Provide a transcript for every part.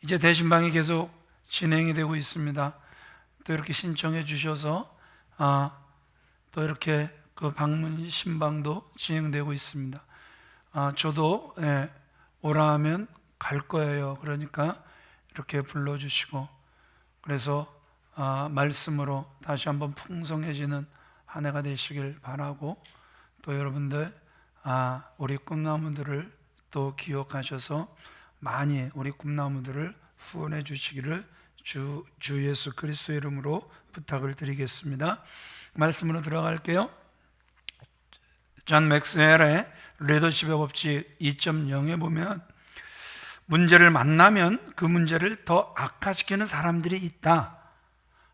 이제 대신방이 계속 진행이 되고 있습니다. 또 이렇게 신청해 주셔서 또 이렇게 그 방문 신방도 진행되고 있습니다. 저도 오라 하면 갈 거예요. 그러니까 이렇게 불러주시고, 그래서 말씀으로 다시 한번 풍성해지는 한 해가 되시길 바라고, 또 여러분들 우리 꿈나무들을 또 기억하셔서 많이 우리 꿈나무들을 후원해 주시기를 주 예수 그리스도의 이름으로 부탁을 드리겠습니다. 말씀으로 들어갈게요. 존 맥스웰의 리더십의 법칙 2.0에 보면, 문제를 만나면 그 문제를 더 악화시키는 사람들이 있다.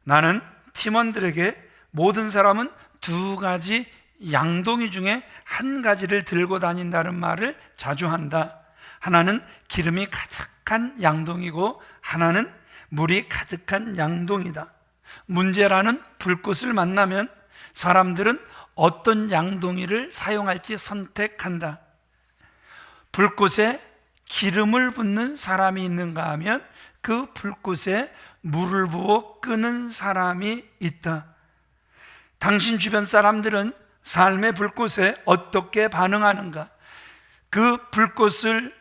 나는 팀원들에게 모든 사람은 두 가지 양동이 중에 한 가지를 들고 다닌다는 말을 자주 한다. 하나는 기름이 가득한 양동이고 하나는 물이 가득한 양동이다. 문제라는 불꽃을 만나면 사람들은 어떤 양동이를 사용할지 선택한다. 불꽃에 기름을 붓는 사람이 있는가 하면 그 불꽃에 물을 부어 끄는 사람이 있다. 당신 주변 사람들은 삶의 불꽃에 어떻게 반응하는가? 그 불꽃을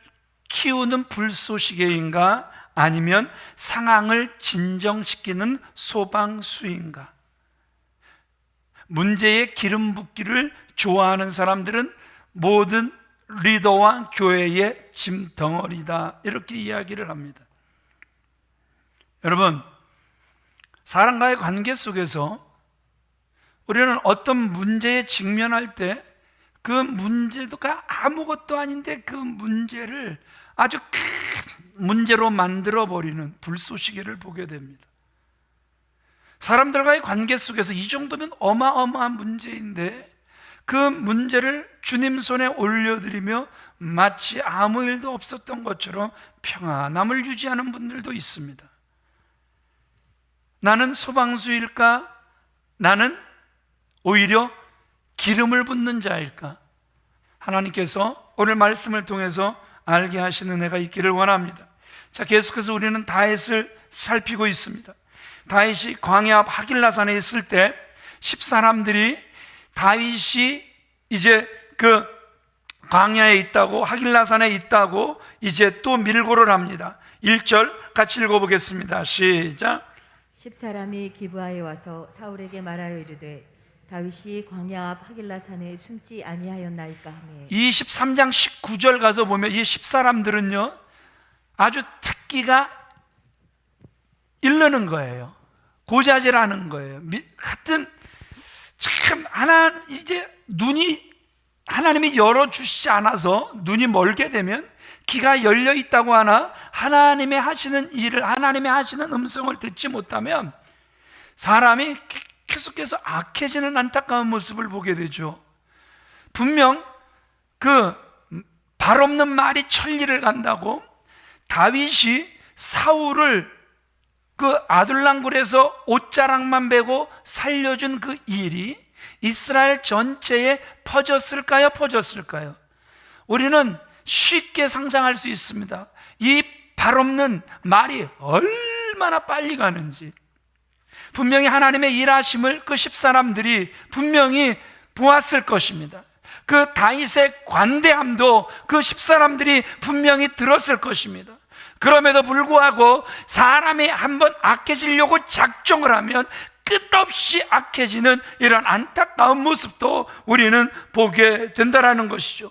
키우는 불쏘시개인가? 아니면 상황을 진정시키는 소방수인가? 문제의 기름 붓기를 좋아하는 사람들은 모든 리더와 교회의 짐덩어리다, 이렇게 이야기를 합니다. 여러분, 사람과의 관계 속에서 우리는 어떤 문제에 직면할 때 그 문제가 아무것도 아닌데 그 문제를 아주 큰 문제로 만들어버리는 불쏘시개를 보게 됩니다. 사람들과의 관계 속에서 이 정도면 어마어마한 문제인데 그 문제를 주님 손에 올려드리며 마치 아무 일도 없었던 것처럼 평안함을 유지하는 분들도 있습니다. 나는 소방수일까? 나는 오히려 기름을 붓는 자일까? 하나님께서 오늘 말씀을 통해서 알게 하시는 은혜가 있기를 원합니다. 자, 계속해서 우리는 다윗을 살피고 있습니다. 다윗이 광야 앞 하길라산에 있을 때 10사람들이 다윗이 이제 그 광야에 있다고, 하길라산에 있다고 이제 또 밀고를 합니다. 1절 같이 읽어보겠습니다. 시작. 10사람이 기브아에 와서 사울에게 말하여 이르되 다윗이 광야 앞 하길라산에 숨지 아니하였나이까 하매, 23장 19절 가서 보면 이 10사람들은요 아주 특기가 이르는 거예요. 고자질하는 거예요. 같은 참 이제 눈이 하나님이 열어주시지 않아서 눈이 멀게 되면 귀가 열려 있다고 하나 하나님의 하시는 일을, 하나님의 하시는 음성을 듣지 못하면 사람이 계속해서 악해지는 안타까운 모습을 보게 되죠. 분명 그 발 없는 말이 천리를 간다고 다윗이 사울을 그 아둘람굴에서 옷자락만 베고 살려준 그 일이 이스라엘 전체에 퍼졌을까요? 퍼졌을까요? 우리는 쉽게 상상할 수 있습니다. 이 발 없는 말이 얼마나 빨리 가는지. 분명히 하나님의 일하심을 그 10사람들이 분명히 보았을 것입니다. 그 다윗의 관대함도 그 10사람들이 분명히 들었을 것입니다. 그럼에도 불구하고 사람이 한번 악해지려고 작정을 하면 끝없이 악해지는 이런 안타까운 모습도 우리는 보게 된다는 것이죠.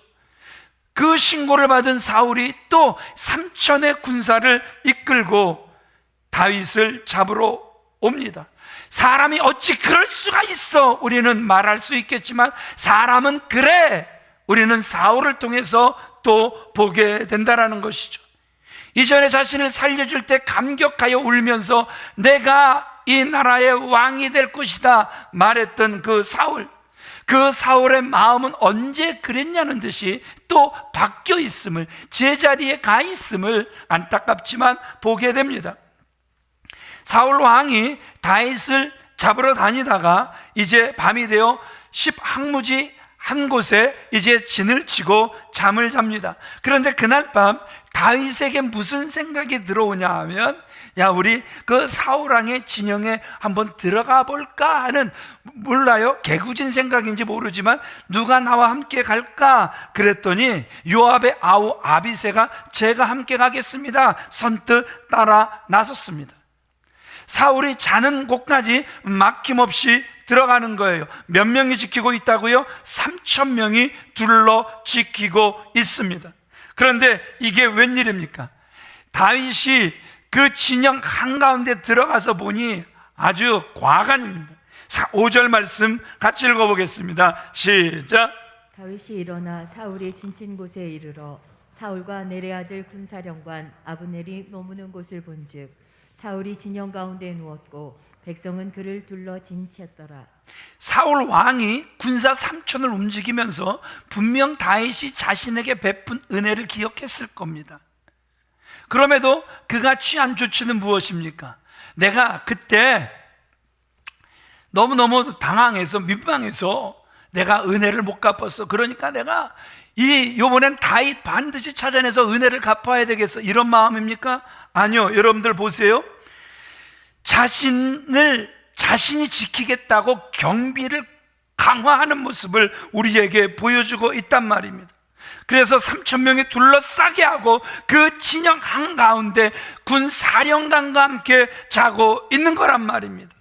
그 신고를 받은 사울이 또 3천의 군사를 이끌고 다윗을 잡으러 옵니다. 사람이 어찌 그럴 수가 있어, 우리는 말할 수 있겠지만 사람은 그래, 우리는 사울을 통해서 또 보게 된다는 것이죠. 이전에 자신을 살려줄 때 감격하여 울면서 내가 이 나라의 왕이 될 것이다 말했던 그 사울의 마음은 언제 그랬냐는 듯이 또 바뀌어 있음을, 제자리에 가 있음을 안타깝지만 보게 됩니다. 사울 왕이 다윗을 잡으러 다니다가 이제 밤이 되어 10항무지 한 곳에 이제 진을 치고 잠을 잡니다. 그런데 그날 밤 다윗에게 무슨 생각이 들어오냐 하면, 야, 우리 그 사울왕의 진영에 한번 들어가 볼까 하는, 몰라요, 개구진 생각인지 모르지만 누가 나와 함께 갈까 그랬더니 요압의 아우 아비새가 제가 함께 가겠습니다 선뜻 따라 나섰습니다. 사울이 자는 곳까지 막힘없이 들어가는 거예요. 몇 명이 지키고 있다고요? 3,000명이 둘러 지키고 있습니다. 그런데 이게 웬일입니까? 다윗이 그 진영 한가운데 들어가서 보니 아주 과간입니다. 5절 말씀 같이 읽어보겠습니다. 시작. 다윗이 일어나 사울이 진친 곳에 이르러 사울과 내레 아들 군사령관 아브넬이 머무는 곳을 본즉 사울이 진영 가운데 누웠고 백성은 그를 둘러 진치었더라. 사울 왕이 군사 3천을 움직이면서 분명 다윗이 자신에게 베푼 은혜를 기억했을 겁니다. 그럼에도 그가 취한 조치는 무엇입니까? 내가 그때 너무너무 당황해서 민망해서 내가 은혜를 못 갚았어. 그러니까 내가 요번엔 다윗 반드시 찾아내서 은혜를 갚아야 되겠어, 이런 마음입니까? 아니요. 여러분들 보세요. 자신이 지키겠다고 경비를 강화하는 모습을 우리에게 보여주고 있단 말입니다. 그래서 3,000명이 둘러싸게 하고 그 진영 한가운데 군 사령관과 함께 자고 있는 거란 말입니다.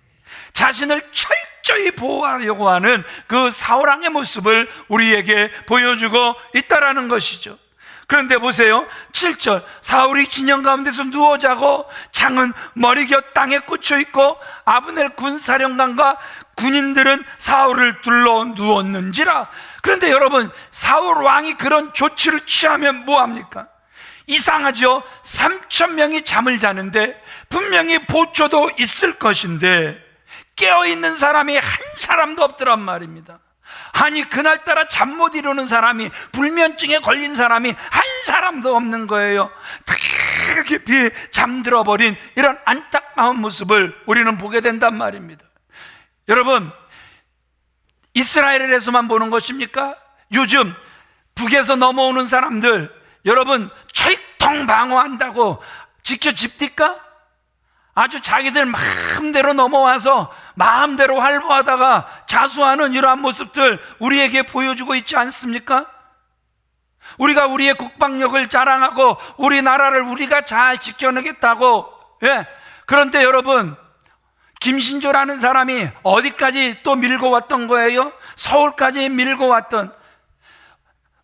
자신을 철저히 보호하려고 하는 그 사울왕의 모습을 우리에게 보여주고 있다라는 것이죠. 그런데 보세요, 7절, 사울이 진영 가운데서 누워 자고 창은 머리곁 땅에 꽂혀 있고 아브넬 군사령관과 군인들은 사울을 둘러 누웠는지라. 그런데 여러분, 사울 왕이 그런 조치를 취하면 뭐합니까? 이상하죠? 3,000명이 잠을 자는데 분명히 보초도 있을 것인데 깨어있는 사람이 한 사람도 없더란 말입니다. 아니, 그날따라 잠 못 이루는 사람이, 불면증에 걸린 사람이 한 사람도 없는 거예요. 깊이 잠들어 버린 이런 안타까운 모습을 우리는 보게 된단 말입니다. 여러분, 이스라엘에서만 보는 것입니까? 요즘 북에서 넘어오는 사람들, 여러분 철통 방어한다고 지켜집니까? 아주 자기들 마음대로 넘어와서 마음대로 활보하다가 자수하는 이러한 모습들 우리에게 보여주고 있지 않습니까? 우리가 우리의 국방력을 자랑하고 우리나라를 우리가 잘 지켜내겠다고, 예. 그런데 여러분, 김신조라는 사람이 어디까지 또 밀고 왔던 거예요? 서울까지 밀고 왔던,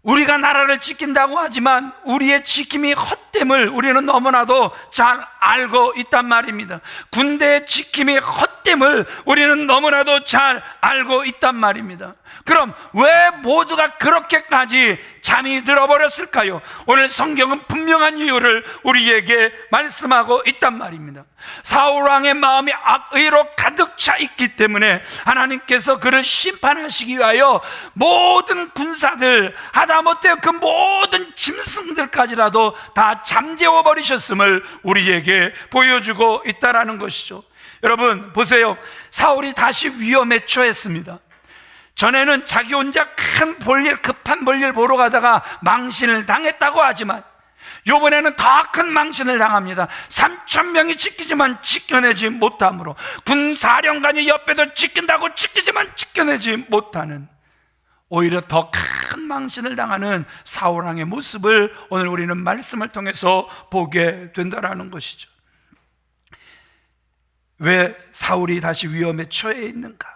우리가 나라를 지킨다고 하지만 우리의 지킴이 헛됨을 우리는 너무나도 잘 알고 있단 말입니다. 군대의 지킴이 헛됨을 우리는 너무나도 잘 알고 있단 말입니다. 그럼 왜 모두가 그렇게까지 잠이 들어버렸을까요? 오늘 성경은 분명한 이유를 우리에게 말씀하고 있단 말입니다. 사울왕의 마음이 악의로 가득 차 있기 때문에 하나님께서 그를 심판하시기 위하여 모든 군사들, 하다못해 그 모든 짐승들까지라도 다 잠재워 버리셨음을 우리에게 보여주고 있다라는 것이죠. 여러분 보세요, 사울이 다시 위험에 처했습니다. 전에는 자기 혼자 큰 볼일, 급한 볼일 보러 가다가 망신을 당했다고 하지만 이번에는 더 큰 망신을 당합니다. 3,000명이 지키지만 지켜내지 못함으로, 군사령관이 옆에도 지킨다고 지키지만 지켜내지 못하는, 오히려 더 큰 망신을 당하는 사울왕의 모습을 오늘 우리는 말씀을 통해서 보게 된다라는 것이죠. 왜 사울이 다시 위험에 처해 있는가?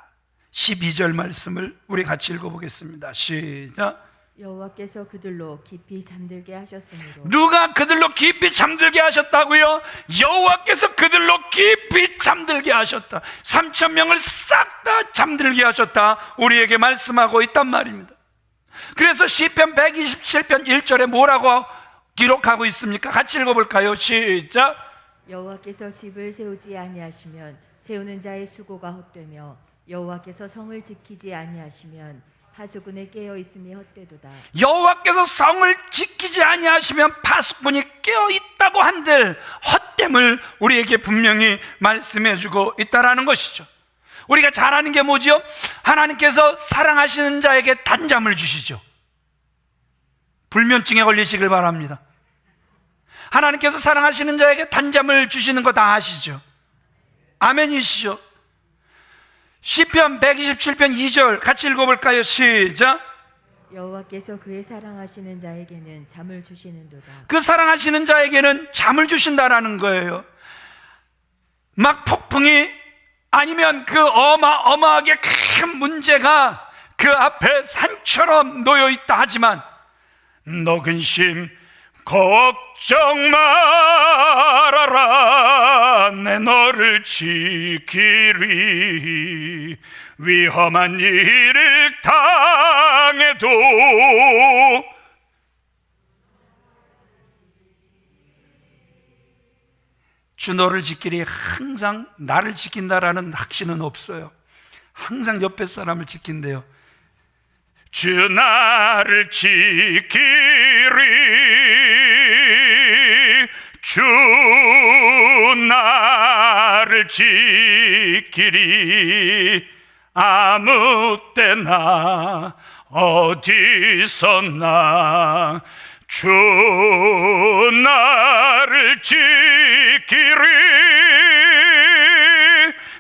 12절 말씀을 우리 같이 읽어보겠습니다. 시작. 여호와께서 그들로 깊이 잠들게 하셨으므로. 누가 그들로 깊이 잠들게 하셨다고요? 여호와께서 그들로 깊이 잠들게 하셨다. 3,000명을 싹 다 잠들게 하셨다, 우리에게 말씀하고 있단 말입니다. 그래서 시편 127편 1절에 뭐라고 기록하고 있습니까? 같이 읽어볼까요? 시작. 여호와께서 집을 세우지 아니하시면 세우는 자의 수고가 헛되며 여호와께서 성을 지키지 아니하시면 파수꾼의 깨어 있음이 헛되도다. 여호와께서 성을 지키지 아니하시면 파수꾼이 깨어 있다고 한들 헛됨을 우리에게 분명히 말씀해주고 있다라는 것이죠. 우리가 잘 아는 게 뭐죠? 하나님께서 사랑하시는 자에게 단잠을 주시죠. 불면증에 걸리시길 바랍니다. 하나님께서 사랑하시는 자에게 단잠을 주시는 거 다 아시죠? 아멘이시죠? 시편 127편 2절 같이 읽어볼까요? 시작. 여호와께서 그의 사랑하시는 자에게는 잠을 주시는도다. 그 사랑하시는 자에게는 잠을 주신다라는 거예요. 막 폭풍이 아니면 그 어마어마하게 큰 문제가 그 앞에 산처럼 놓여 있다 하지만 너 근심 걱정 말아라, 내 너를 지키리. 위험한 일을 당해도 주 너를 지키리. 항상 나를 지킨다라는 확신은 없어요. 항상 옆에 사람을 지킨대요. 주 나를 지키리. 주 나를 지키리. 아무 때나 어디서나 주 나를 지키리.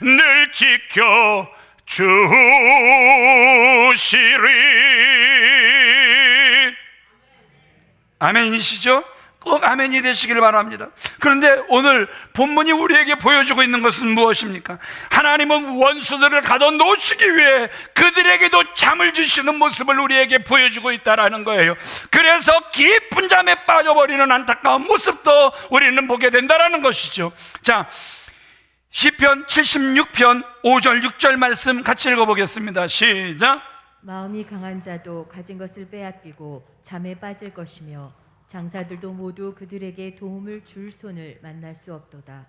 늘 지켜 주시리. 아멘이시죠? 꼭 아멘이 되시길 바랍니다. 그런데 오늘 본문이 우리에게 보여주고 있는 것은 무엇입니까? 하나님은 원수들을 가둬놓으시기 위해 그들에게도 잠을 주시는 모습을 우리에게 보여주고 있다는 거예요. 그래서 깊은 잠에 빠져버리는 안타까운 모습도 우리는 보게 된다는 것이죠. 자, 시편 76편 5절 6절 말씀 같이 읽어보겠습니다. 시작. 마음이 강한 자도 가진 것을 빼앗기고 잠에 빠질 것이며 장사들도 모두 그들에게 도움을 줄 손을 만날 수 없도다.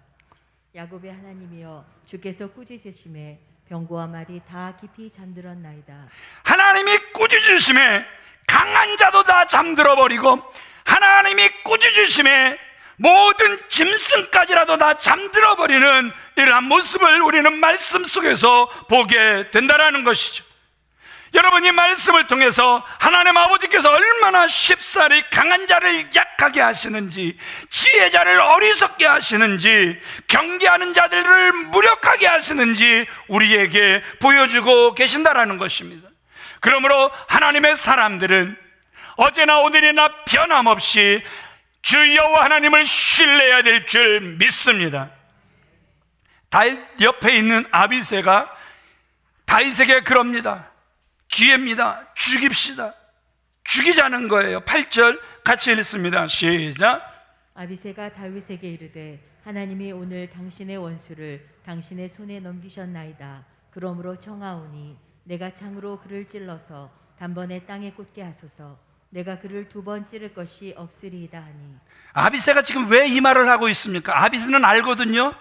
야곱의 하나님이여, 주께서 꾸짖으심에 병고와 말이 다 깊이 잠들었나이다. 하나님이 꾸짖으심에 강한 자도 다 잠들어버리고 하나님이 꾸짖으심에 모든 짐승까지라도 다 잠들어버리는 이러한 모습을 우리는 말씀 속에서 보게 된다는 것이죠. 여러분, 이 말씀을 통해서 하나님 아버지께서 얼마나 쉽사리 강한 자를 약하게 하시는지, 지혜자를 어리석게 하시는지, 경계하는 자들을 무력하게 하시는지 우리에게 보여주고 계신다라는 것입니다. 그러므로 하나님의 사람들은 어제나 오늘이나 변함없이 주 여호와 하나님을 신뢰해야 될 줄 믿습니다. 다윗 옆에 있는 아비새가 다윗에게 그럽니다. 기회입니다. 죽입시다. 죽이자는 거예요. 8절 같이 읽습니다. 시작. 아비새가 다윗에게 이르되 하나님이 오늘 당신의 원수를 당신의 손에 넘기셨나이다. 그러므로 청하오니 내가 창으로 그를 찔러서 단번에 땅에 꽂게 하소서. 내가 그를 2번 찌를 것이 없으리이다 하니. 아비새가 지금 왜 이 말을 하고 있습니까? 아비새는 알거든요.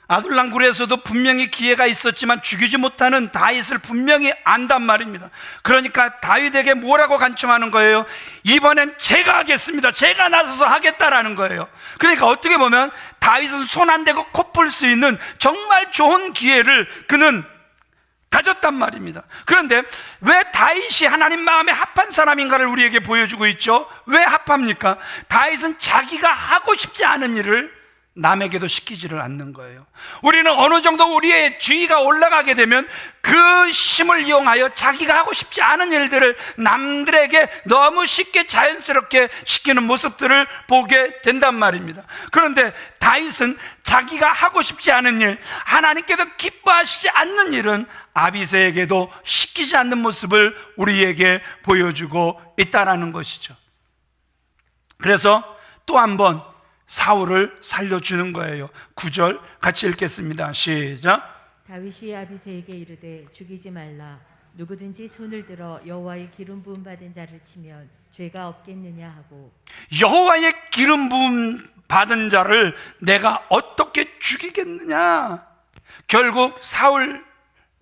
아둘람굴에서도 분명히 기회가 있었지만 죽이지 못하는 다윗을 분명히 안단 말입니다. 그러니까 다윗에게 뭐라고 간청하는 거예요? 이번엔 제가 하겠습니다. 제가 나서서 하겠다라는 거예요. 그러니까 어떻게 보면 다윗은 손 안 대고 코 풀 수 있는 정말 좋은 기회를 그는 가졌단 말입니다. 그런데 왜 다윗이 하나님 마음에 합한 사람인가를 우리에게 보여주고 있죠. 왜 합합니까? 다윗은 자기가 하고 싶지 않은 일을 남에게도 시키지를 않는 거예요. 우리는 어느 정도 우리의 지위가 올라가게 되면 그 힘을 이용하여 자기가 하고 싶지 않은 일들을 남들에게 너무 쉽게 자연스럽게 시키는 모습들을 보게 된단 말입니다. 그런데 다윗은 자기가 하고 싶지 않은 일, 하나님께도 기뻐하시지 않는 일은 아비새에게도 시키지 않는 모습을 우리에게 보여주고 있다는 것이죠. 그래서 또 한 번 사울을 살려주는 거예요. 9절 같이 읽겠습니다. 시작. 다윗이 아비새에게 이르되 죽이지 말라. 누구든지 손을 들어 여호와의 기름 부음 받은 자를 치면 죄가 없겠느냐 하고. 여호와의 기름 부음 받은 자를 내가 어떻게 죽이겠느냐. 결국 사울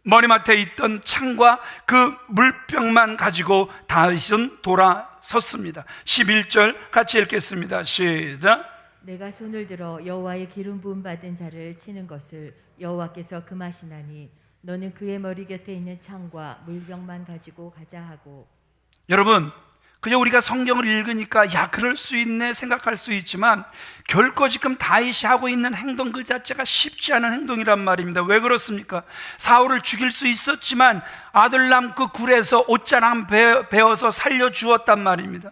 머리맡에 있던 창과 그 물병만 가지고 다윗은 돌아섰습니다. 11절 같이 읽겠습니다. 시작. 내가 손을 들어 여호와의 기름 부음 받은 자를 치는 것을 여호와께서 금하시나니 너는 그의 머리 곁에 있는 창과 물병만 가지고 가자 하고. 여러분, 그저 우리가 성경을 읽으니까 야 그럴 수 있네 생각할 수 있지만 결코 지금 다윗이 하고 있는 행동 그 자체가 쉽지 않은 행동이란 말입니다. 왜 그렇습니까? 사울을 죽일 수 있었지만 아둘람 그 굴에서 옷자랑 베어서 살려주었단 말입니다.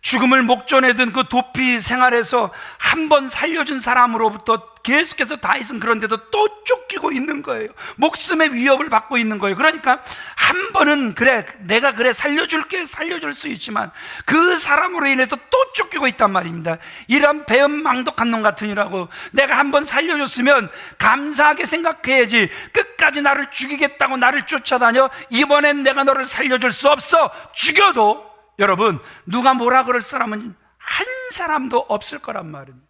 죽음을 목전에 든 그 도피 생활에서 한 번 살려준 사람으로부터 계속해서 다윗은 그런데도 또 쫓기고 있는 거예요. 목숨의 위협을 받고 있는 거예요. 그러니까 한 번은 그래 내가 그래 살려줄게 살려줄 수 있지만 그 사람으로 인해서 또 쫓기고 있단 말입니다. 이런 배은망덕한 놈 같으니라고, 내가 한 번 살려줬으면 감사하게 생각해야지 끝까지 나를 죽이겠다고 나를 쫓아다녀. 이번엔 내가 너를 살려줄 수 없어. 죽여도 여러분 누가 뭐라 그럴 사람은 한 사람도 없을 거란 말입니다.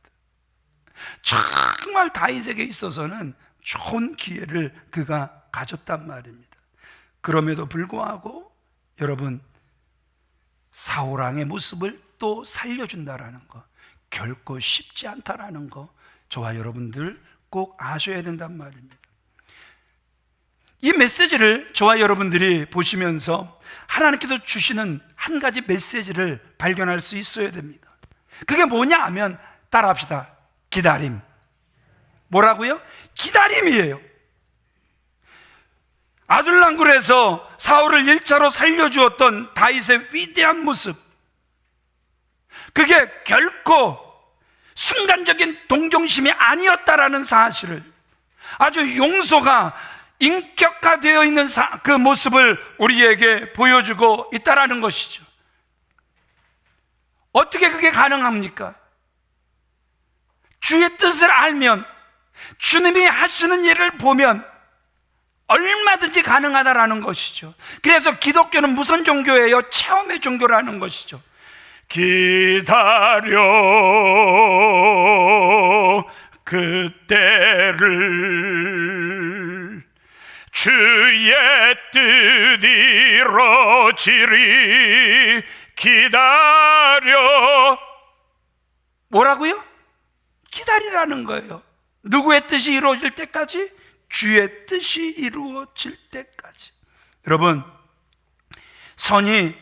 정말 다윗에게 있어서는 좋은 기회를 그가 가졌단 말입니다. 그럼에도 불구하고 여러분 사울 왕의 모습을 또 살려준다라는 거 결코 쉽지 않다라는 거 저와 여러분들 꼭 아셔야 된단 말입니다. 이 메시지를 저와 여러분들이 보시면서 하나님께서 주시는 한 가지 메시지를 발견할 수 있어야 됩니다. 그게 뭐냐 하면 따라합시다. 기다림. 뭐라고요? 기다림이에요. 아둘람굴에서 사울을 일자로 살려주었던 다윗의 위대한 모습, 그게 결코 순간적인 동정심이 아니었다라는 사실을, 아주 용서가 인격화되어 있는 그 모습을 우리에게 보여주고 있다라는 것이죠. 어떻게 그게 가능합니까? 주의 뜻을 알면, 주님이 하시는 일을 보면 얼마든지 가능하다라는 것이죠. 그래서 기독교는 무슨 종교예요? 체험의 종교라는 것이죠. 기다려 그때를 주의 뜻 이루어지리 기다려. 뭐라고요? 기다리라는 거예요. 누구의 뜻이 이루어질 때까지? 주의 뜻이 이루어질 때까지. 여러분, 선이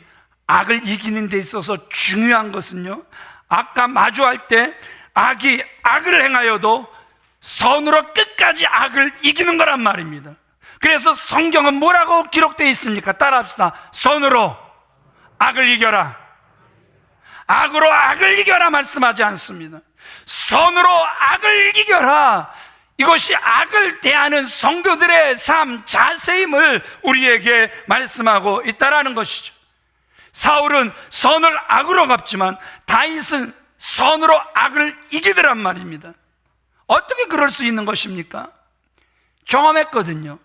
악을 이기는 데 있어서 중요한 것은요, 악과 마주할 때 악이 악을 행하여도 선으로 끝까지 악을 이기는 거란 말입니다. 그래서 성경은 뭐라고 기록되어 있습니까? 따라합시다. 선으로 악을 이겨라. 악으로 악을 이겨라 말씀하지 않습니다. 선으로 악을 이겨라. 이것이 악을 대하는 성도들의 삶 자세임을 우리에게 말씀하고 있다라는 것이죠. 사울은 선을 악으로 갚지만 다윗은 선으로 악을 이기더란 말입니다. 어떻게 그럴 수 있는 것입니까? 경험했거든요.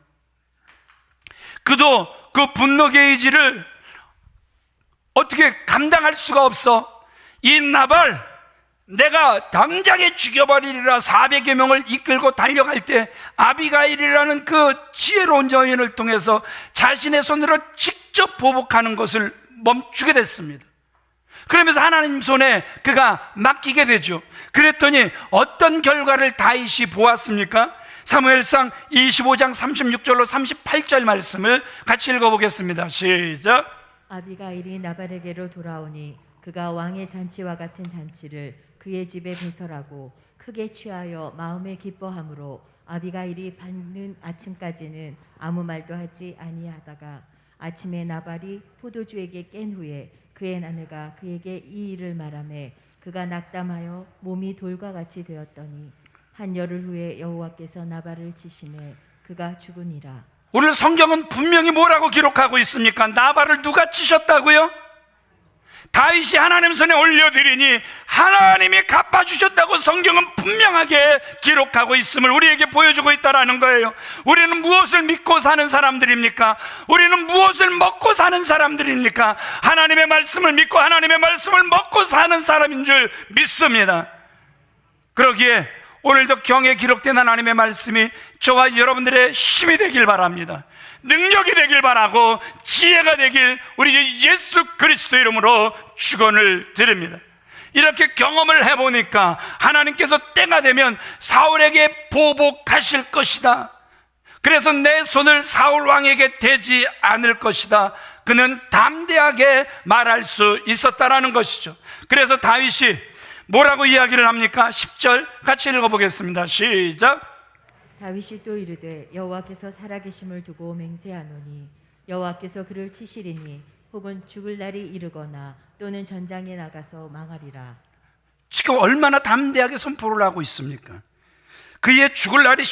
그도 그 분노 게이지를 어떻게 감당할 수가 없어. 이 나발 내가 당장에 죽여버리리라 400여 명을 이끌고 달려갈 때 아비가일이라는 그 지혜로운 여인을 통해서 자신의 손으로 직접 보복하는 것을 멈추게 됐습니다. 그러면서 하나님 손에 그가 맡기게 되죠. 그랬더니 어떤 결과를 다윗이 보았습니까? 사무엘상 25장 36절로 38절 말씀을 같이 읽어보겠습니다. 시작. 아비가일이 나발에게로 돌아오니 그가 왕의 잔치와 같은 잔치를 그의 집에 배설하고 크게 취하여 마음에 기뻐함으로 아비가일이 밝는 아침까지는 아무 말도 하지 아니하다가 아침에 나발이 포도주에게 깬 후에 그의 아내가 그에게 이 일을 말하매 그가 낙담하여 몸이 돌과 같이 되었더니 한 열흘 후에 여호와께서 나발을 치시매 그가 죽으니라. 오늘 성경은 분명히 뭐라고 기록하고 있습니까? 나발을 누가 치셨다고요? 다윗이 하나님 손에 올려드리니 하나님이 갚아주셨다고 성경은 분명하게 기록하고 있음을 우리에게 보여주고 있다는 거예요. 우리는 무엇을 믿고 사는 사람들입니까? 우리는 무엇을 먹고 사는 사람들입니까? 하나님의 말씀을 믿고 하나님의 말씀을 먹고 사는 사람인 줄 믿습니다. 그러기에 오늘도 경에 기록된 하나님의 말씀이 저와 여러분들의 힘이 되길 바랍니다. 능력이 되길 바라고 지혜가 되길 우리 예수 그리스도 이름으로 축원을 드립니다. 이렇게 경험을 해보니까 하나님께서 때가 되면 사울에게 보복하실 것이다. 그래서 내 손을 사울 왕에게 대지 않을 것이다. 그는 담대하게 말할 수 있었다라는 것이죠. 그래서 다윗이 뭐라고 이야기를 합니까? 10절 같이 읽어보겠습니다. 시작. 다윗이 또 이르되 여호와께서 살아계심을 두고 맹세하노니 여호와께서 그를 치시리니 혹은 죽을 날이 이르거나 또는 전장에 나가서 망하리라. 지금 얼마나 담대하게 선포를 하고 있습니까? 그의 죽을 날이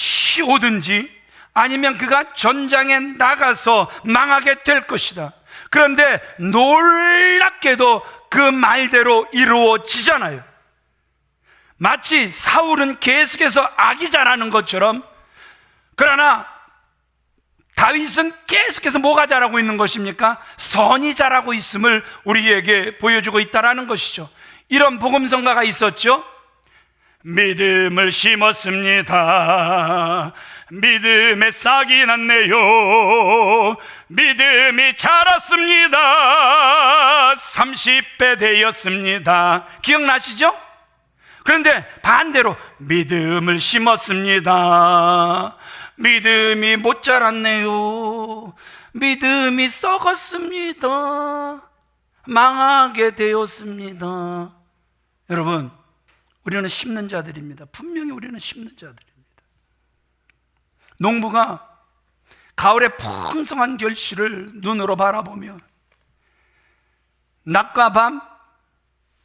오든지 아니면 그가 전장에 나가서 망하게 될 것이다. 그런데 놀랍게도 그 말대로 이루어지잖아요. 마치 사울은 계속해서 악이 자라는 것처럼, 그러나 다윗은 계속해서 뭐가 자라고 있는 것입니까? 선이 자라고 있음을 우리에게 보여주고 있다는 것이죠. 이런 복음성가가 있었죠. 믿음을 심었습니다. 믿음의 싹이 났네요. 믿음이 자랐습니다. 30배 되었습니다. 기억나시죠? 그런데 반대로 믿음을 심었습니다. 믿음이 못 자랐네요. 믿음이 썩었습니다. 망하게 되었습니다. 여러분, 우리는 심는 자들입니다. 분명히 우리는 심는 자들입니다. 농부가 가을의 풍성한 결실을 눈으로 바라보며 낮과 밤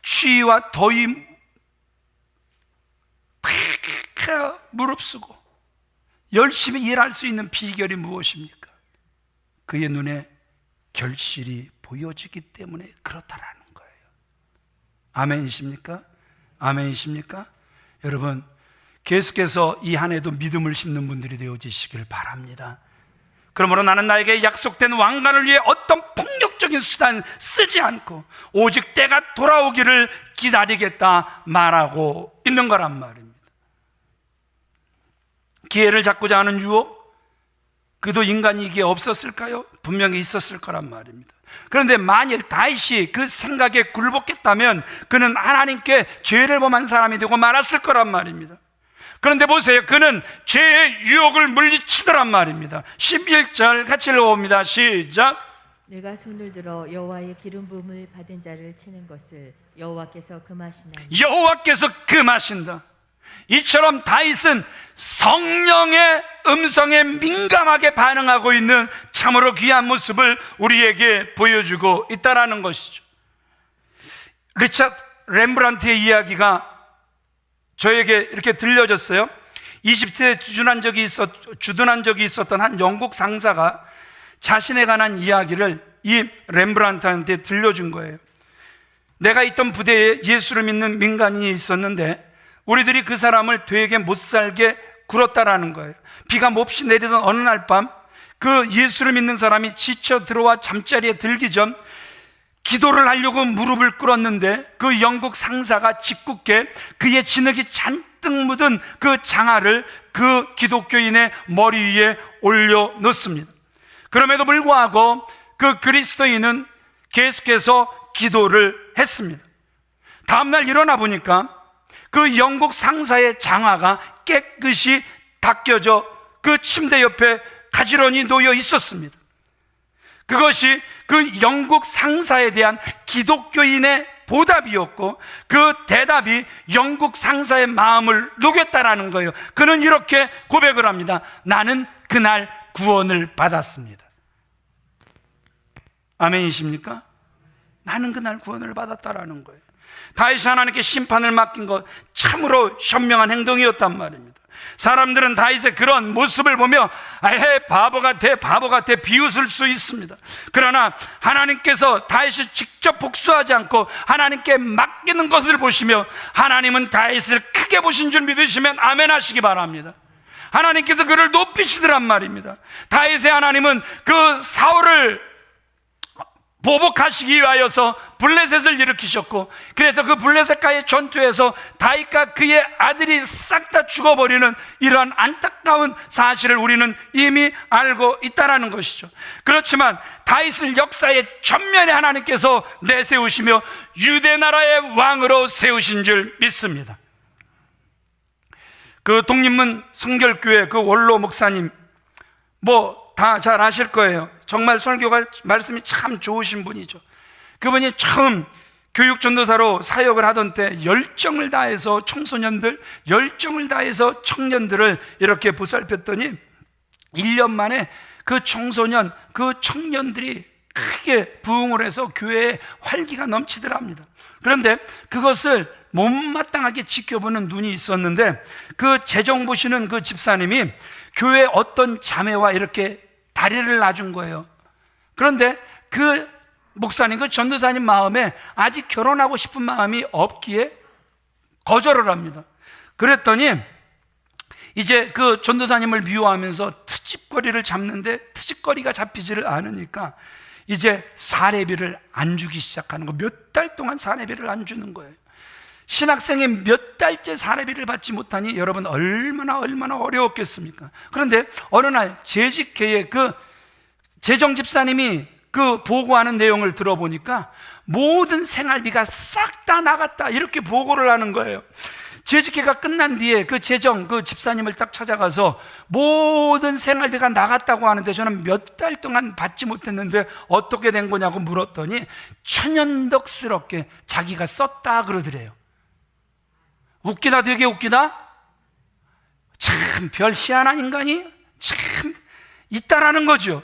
추위와 더위 무릅쓰고 열심히 일할 수 있는 비결이 무엇입니까? 그의 눈에 결실이 보여지기 때문에 그렇다라는 거예요. 아멘이십니까? 아멘이십니까? 여러분, 계속해서 이 한 해도 믿음을 심는 분들이 되어지시길 바랍니다. 그러므로 나는 나에게 약속된 왕관을 위해 어떤 폭력적인 수단 쓰지 않고 오직 때가 돌아오기를 기다리겠다 말하고 있는 거란 말입니다. 기회를 잡고자 하는 유혹, 그도 인간이기에 없었을까요? 분명히 있었을 거란 말입니다. 그런데 만일 다윗이 그 생각에 굴복했다면 그는 하나님께 죄를 범한 사람이 되고 말았을 거란 말입니다. 그런데 보세요, 그는 죄의 유혹을 물리치더란 말입니다. 11절 같이 읽어봅니다. 시작. 내가 손을 들어 여호와의 기름 부음을 받은 자를 치는 것을 여호와께서 금하시나니. 여호와께서 금하신다. 이처럼 다윗은 성령의 음성에 민감하게 반응하고 있는 참으로 귀한 모습을 우리에게 보여주고 있다는 것이죠. 리차드 렘브란트의 이야기가 저에게 이렇게 들려졌어요. 이집트에 주둔한 적이 있었던 한 영국 상사가 자신에 관한 이야기를 이 렘브란트한테 들려준 거예요. 내가 있던 부대에 예수를 믿는 민간인이 있었는데 우리들이 그 사람을 되게 못살게 굴었다라는 거예요. 비가 몹시 내리던 어느 날 밤 그 예수를 믿는 사람이 지쳐 들어와 잠자리에 들기 전 기도를 하려고 무릎을 꿇었는데 그 영국 상사가 짓궂게 그의 진흙이 잔뜩 묻은 그 장화를 그 기독교인의 머리 위에 올려놓습니다. 그럼에도 불구하고 그 그리스도인은 계속해서 기도를 했습니다. 다음날 일어나 보니까 그 영국 상사의 장화가 깨끗이 닦여져 그 침대 옆에 가지런히 놓여 있었습니다. 그것이 그 영국 상사에 대한 기독교인의 보답이었고 그 대답이 영국 상사의 마음을 녹였다라는 거예요. 그는 이렇게 고백을 합니다. 나는 그날 구원을 받았습니다. 아멘이십니까? 나는 그날 구원을 받았다라는 거예요. 다윗이 하나님께 심판을 맡긴 것 참으로 현명한 행동이었단 말입니다. 사람들은 다윗의 그런 모습을 보며 바보 같아 비웃을 수 있습니다. 그러나 하나님께서 다윗을 직접 복수하지 않고 하나님께 맡기는 것을 보시며 하나님은 다윗을 크게 보신 줄 믿으시면 아멘 하시기 바랍니다. 하나님께서 그를 높이시더란 말입니다. 다윗의 하나님은 그 사울을 보복하시기 위하여서 블레셋을 일으키셨고, 그래서 그 블레셋과의 전투에서 다윗과 그의 아들이 싹 다 죽어버리는 이러한 안타까운 사실을 우리는 이미 알고 있다는 것이죠. 그렇지만 다윗을 역사의 전면에 하나님께서 내세우시며 유대 나라의 왕으로 세우신 줄 믿습니다. 그 독립문 성결교회 그 원로 목사님 뭐 다 잘 아실 거예요. 정말 설교가 말씀이 참 좋으신 분이죠. 그분이 처음 교육전도사로 사역을 하던 때 열정을 다해서 청소년들, 열정을 다해서 청년들을 이렇게 보살폈더니 1년 만에 그 청소년, 그 청년들이 크게 부흥을 해서 교회에 활기가 넘치더랍니다. 그런데 그것을 못마땅하게 지켜보는 눈이 있었는데, 그 재정 보시는 그 집사님이 교회 어떤 자매와 이렇게 다리를 놔준 거예요. 그런데 그 목사님, 그 전도사님 마음에 아직 결혼하고 싶은 마음이 없기에 거절을 합니다. 그랬더니 이제 그 전도사님을 미워하면서 트집거리를 잡는데 트집거리가 잡히지를 않으니까 이제 사례비를 안 주기 시작하는 거. 몇 달 동안 사례비를 안 주는 거예요. 신학생이 몇 달째 사례비를 받지 못하니 여러분 얼마나 어려웠겠습니까? 그런데 어느 날 재직회의 그 재정 집사님이 그 보고하는 내용을 들어보니까 모든 생활비가 싹 다 나갔다, 이렇게 보고를 하는 거예요. 재직회가 끝난 뒤에 그 재정 그 집사님을 딱 찾아가서 모든 생활비가 나갔다고 하는데, 저는 몇 달 동안 받지 못했는데 어떻게 된 거냐고 물었더니 천연덕스럽게 자기가 썼다 그러더래요. 웃기다, 되게 웃기다. 참 별 희한한 인간이 참 있다라는 거죠.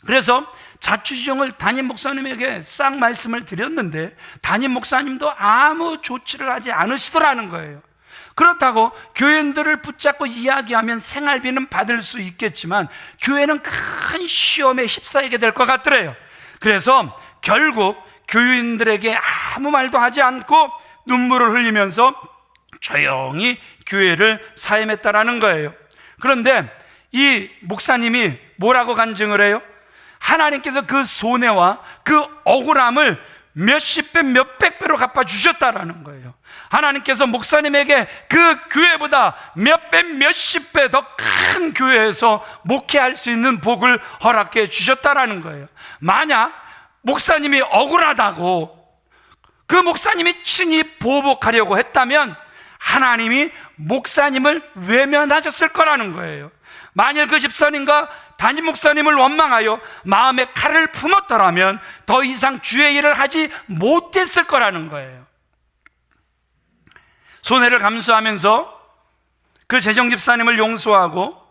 그래서 자초지종을 담임 목사님에게 싹 말씀을 드렸는데 담임 목사님도 아무 조치를 하지 않으시더라는 거예요. 그렇다고 교인들을 붙잡고 이야기하면 생활비는 받을 수 있겠지만 교회는 큰 시험에 휩싸이게 될 것 같더래요. 그래서 결국 교인들에게 아무 말도 하지 않고 눈물을 흘리면서 조용히 교회를 사임했다라는 거예요. 그런데 이 목사님이 뭐라고 간증을 해요? 하나님께서 그 손해와 그 억울함을 몇십 배, 몇백 배로 갚아주셨다라는 거예요. 하나님께서 목사님에게 그 교회보다 몇 배, 몇십 배 더 큰 교회에서 목회할 수 있는 복을 허락해 주셨다라는 거예요. 만약 목사님이 억울하다고 그 목사님이 친히 보복하려고 했다면 하나님이 목사님을 외면하셨을 거라는 거예요. 만일 그 집사님과 담임 목사님을 원망하여 마음에 칼을 품었더라면 더 이상 주의 일을 하지 못했을 거라는 거예요. 손해를 감수하면서 그 재정 집사님을 용서하고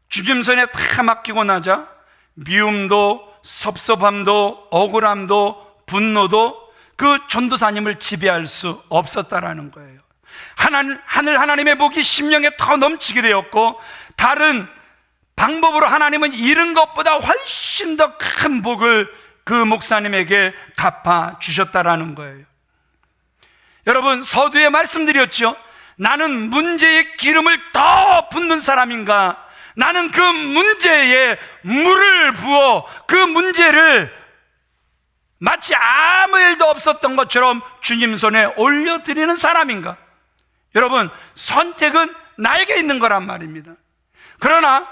주님 손에 다 맡기고 나자 미움도 섭섭함도 억울함도 분노도 그 전도사님을 지배할 수 없었다라는 거예요. 하늘 하나님의 복이 심령에 더 넘치게 되었고, 다른 방법으로 하나님은 잃은 것보다 훨씬 더 큰 복을 그 목사님에게 갚아 주셨다라는 거예요. 여러분, 서두에 말씀드렸죠. 나는 문제에 기름을 더 붓는 사람인가? 나는 그 문제에 물을 부어 그 문제를 마치 아무 일도 없었던 것처럼 주님 손에 올려드리는 사람인가? 여러분, 선택은 나에게 있는 거란 말입니다. 그러나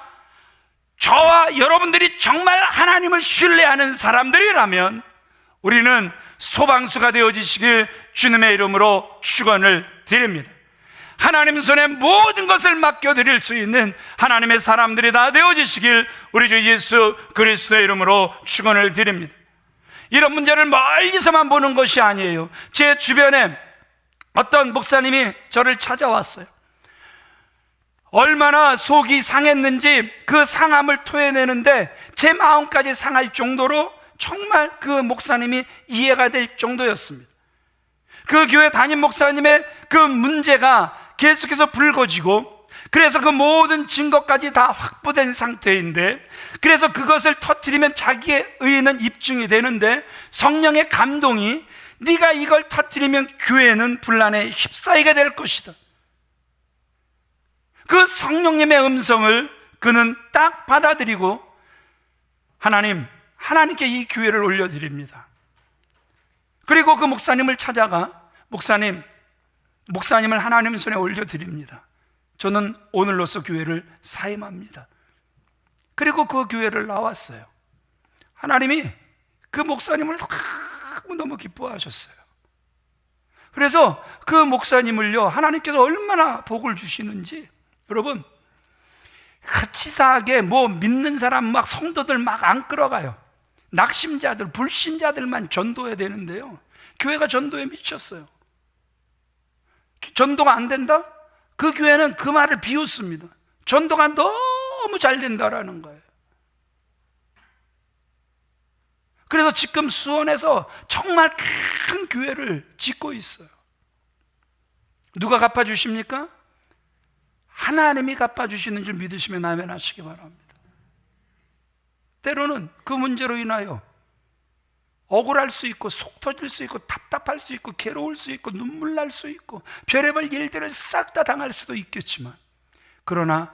저와 여러분들이 정말 하나님을 신뢰하는 사람들이라면 우리는 소방수가 되어지시길 주님의 이름으로 축원을 드립니다. 하나님 손에 모든 것을 맡겨드릴 수 있는 하나님의 사람들이 다 되어지시길 우리 주 예수 그리스도의 이름으로 축원을 드립니다. 이런 문제를 멀리서만 보는 것이 아니에요. 제 주변에 어떤 목사님이 저를 찾아왔어요. 얼마나 속이 상했는지 그 상함을 토해내는데 제 마음까지 상할 정도로 정말 그 목사님이 이해가 될 정도였습니다. 그 교회 담임 목사님의 그 문제가 계속해서 불거지고, 그래서 그 모든 증거까지 다 확보된 상태인데, 그래서 그것을 터뜨리면 자기의 의는 입증이 되는데 성령의 감동이 네가 이걸 터뜨리면 교회는 분란에 휩싸이게 될 것이다. 그 성령님의 음성을 그는 딱 받아들이고 하나님께 이 교회를 올려드립니다. 그리고 그 목사님을 찾아가 목사님을 하나님 손에 올려드립니다. 저는 오늘로써 교회를 사임합니다. 그리고 그 교회를 나왔어요. 하나님이 그 목사님을 너무 기뻐하셨어요. 그래서 그 목사님을요, 하나님께서 얼마나 복을 주시는지, 여러분, 치사하게 뭐 믿는 사람 막 성도들 막 안 끌어가요. 낙심자들, 불신자들만 전도해야 되는데요, 교회가 전도에 미쳤어요. 전도가 안 된다? 그 교회는 그 말을 비웃습니다. 전도가 너무 잘 된다라는 거예요. 그래서 지금 수원에서 정말 큰 교회를 짓고 있어요. 누가 갚아주십니까? 하나님이 갚아주시는 줄 믿으시면 아멘 하시기 바랍니다. 때로는 그 문제로 인하여 억울할 수 있고, 속 터질 수 있고, 답답할 수 있고, 괴로울 수 있고, 눈물 날 수 있고, 별의별 일들을 싹 다 당할 수도 있겠지만, 그러나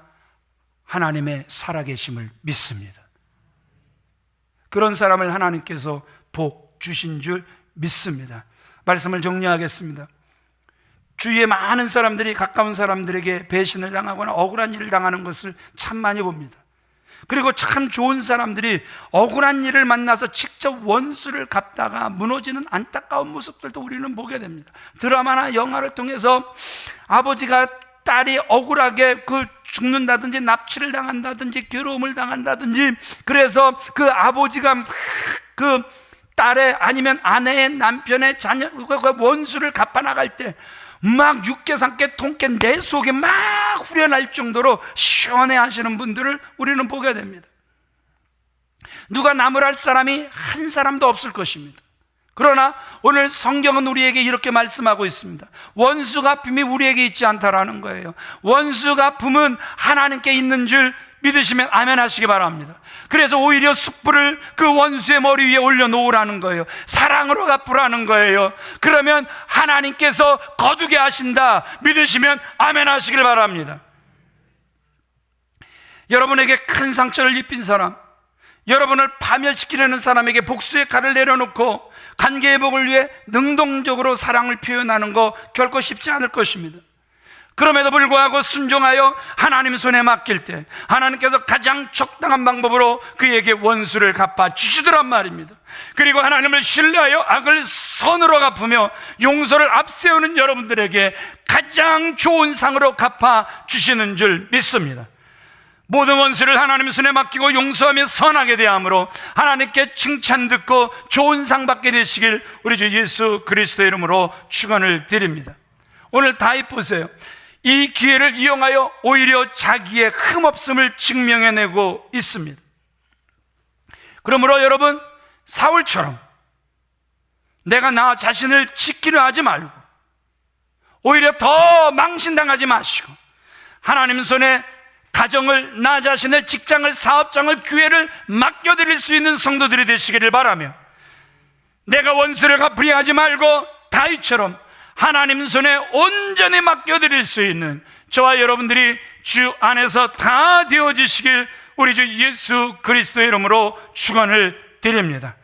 하나님의 살아계심을 믿습니다. 그런 사람을 하나님께서 복 주신 줄 믿습니다. 말씀을 정리하겠습니다. 주위에 많은 사람들이 가까운 사람들에게 배신을 당하거나 억울한 일을 당하는 것을 참 많이 봅니다. 그리고 참 좋은 사람들이 억울한 일을 만나서 직접 원수를 갚다가 무너지는 안타까운 모습들도 우리는 보게 됩니다. 드라마나 영화를 통해서 아버지가 딸이 억울하게 죽는다든지 납치를 당한다든지 괴로움을 당한다든지, 그래서 그 아버지가 그 딸의 아니면 아내의 남편의 자녀 원수를 갚아나갈 때 막 육개삼개 통깨 내 속에 막 후련할 정도로 시원해 하시는 분들을 우리는 보게 됩니다. 누가 남을 할 사람이 한 사람도 없을 것입니다. 그러나 오늘 성경은 우리에게 이렇게 말씀하고 있습니다. 원수 갚음이 우리에게 있지 않다라는 거예요. 원수 갚음은 하나님께 있는 줄 믿으시면 아멘 하시기 바랍니다. 그래서 오히려 숯불을 그 원수의 머리 위에 올려놓으라는 거예요. 사랑으로 갚으라는 거예요. 그러면 하나님께서 거두게 하신다 믿으시면 아멘 하시길 바랍니다. 여러분에게 큰 상처를 입힌 사람, 여러분을 파멸시키려는 사람에게 복수의 칼을 내려놓고 관계 회복을 위해 능동적으로 사랑을 표현하는 거 결코 쉽지 않을 것입니다. 그럼에도 불구하고 순종하여 하나님 손에 맡길 때 하나님께서 가장 적당한 방법으로 그에게 원수를 갚아 주시더란 말입니다. 그리고 하나님을 신뢰하여 악을 선으로 갚으며 용서를 앞세우는 여러분들에게 가장 좋은 상으로 갚아 주시는 줄 믿습니다. 모든 원수를 하나님 손에 맡기고 용서하며 선하게 대함으로 하나님께 칭찬 듣고 좋은 상 받게 되시길 우리 주 예수 그리스도의 이름으로 축원을 드립니다. 오늘 다윗 보세요. 이 기회를 이용하여 오히려 자기의 흠없음을 증명해내고 있습니다. 그러므로 여러분, 사울처럼 내가 나 자신을 지키려 하지 말고 오히려 더 망신당하지 마시고 하나님 손에 가정을, 나 자신을, 직장을, 사업장을, 교회를 맡겨드릴 수 있는 성도들이 되시기를 바라며, 내가 원수를 갚으려 하지 말고 다윗처럼 하나님 손에 온전히 맡겨드릴 수 있는 저와 여러분들이 주 안에서 다 되어지시길 우리 주 예수 그리스도의 이름으로 축원을 드립니다.